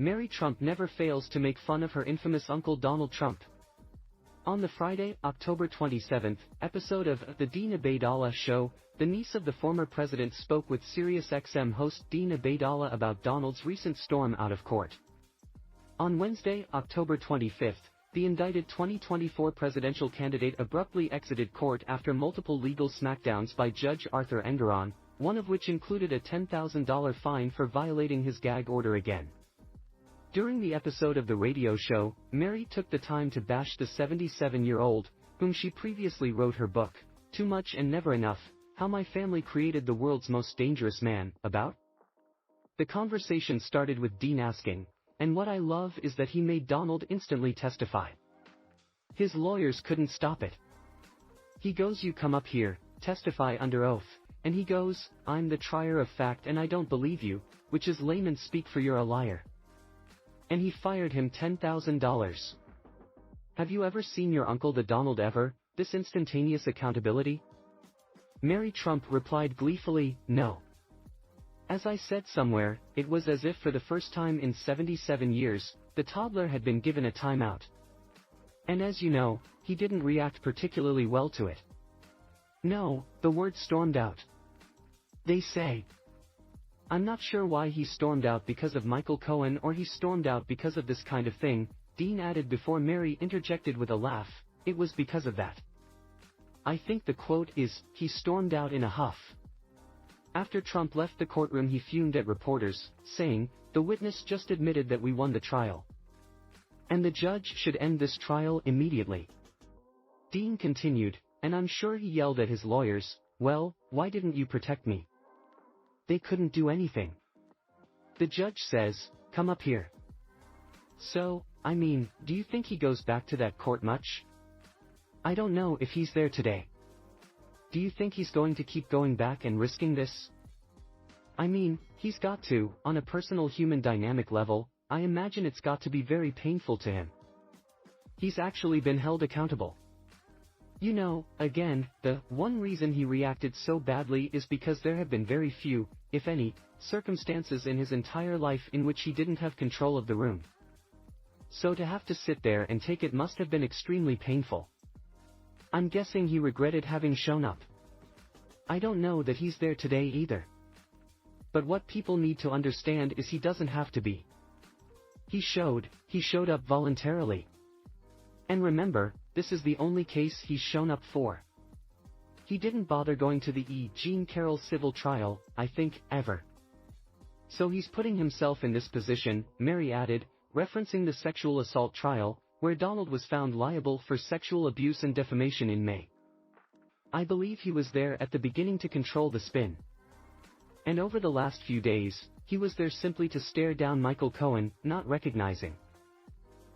Mary Trump never fails to make fun of her infamous uncle Donald Trump. On the Friday, October 27th, episode of The Dean Obeidallah Show, the niece of the former president spoke with SiriusXM host Dean Obeidallah about Donald's recent storm out of court. On Wednesday, October 25th, the indicted 2024 presidential candidate abruptly exited court after multiple legal smackdowns by Judge Arthur Engoron, one of which included a $10,000 fine for violating his gag order again. During the episode of the radio show, Mary took the time to bash the 77-year-old, whom she previously wrote her book, Too Much and Never Enough, How My Family Created the World's Most Dangerous Man, about. The conversation started with Dean asking, and what I love is that he made Donald instantly testify. His lawyers couldn't stop it. He goes, you come up here, testify under oath, and he goes, I'm the trier of fact and I don't believe you, which is layman speak for you're a liar. And he fired him $10,000. Have you ever seen your uncle the Donald ever, this instantaneous accountability? Mary Trump replied gleefully, no. As I said somewhere, it was as if for the first time in 77 years, the toddler had been given a timeout. And as you know, he didn't react particularly well to it. No, the word stormed out. They say. I'm not sure why he stormed out because of Michael Cohen or he stormed out because of this kind of thing, Dean added before Mary interjected with a laugh, it was because of that. I think the quote is, he stormed out in a huff. After Trump left the courtroom he fumed at reporters, saying, the witness just admitted that we won the trial. And the judge should end this trial immediately. Dean continued, and I'm sure he yelled at his lawyers, well, why didn't you protect me? They couldn't do anything. The judge says, come up here. So, I mean, do you think he goes back to that court much? I don't know if he's there today. Do you think he's going to keep going back and risking this? I mean, he's got to, on a personal human dynamic level, I imagine it's got to be very painful to him. He's actually been held accountable. You know, again, the one reason he reacted so badly is because there have been very few, if any, circumstances in his entire life in which he didn't have control of the room. So to have to sit there and take it must have been extremely painful. I'm guessing he regretted having shown up. I don't know that he's there today either. But what people need to understand is he doesn't have to be. He showed up voluntarily. And remember, this is the only case he's shown up for. He didn't bother going to the E. Jean Carroll civil trial, I think, ever. So he's putting himself in this position, Mary added, referencing the sexual assault trial, where Donald was found liable for sexual abuse and defamation in May. I believe he was there at the beginning to control the spin. And over the last few days, he was there simply to stare down Michael Cohen, not recognizing.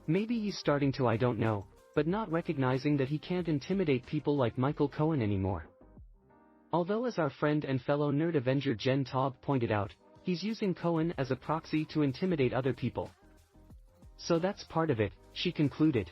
Maybe he's starting to, I don't know, but not recognizing that he can't intimidate people like Michael Cohen anymore. Although as our friend and fellow Nerd Avenger Jen Taub pointed out, he's using Cohen as a proxy to intimidate other people. So that's part of it, she concluded.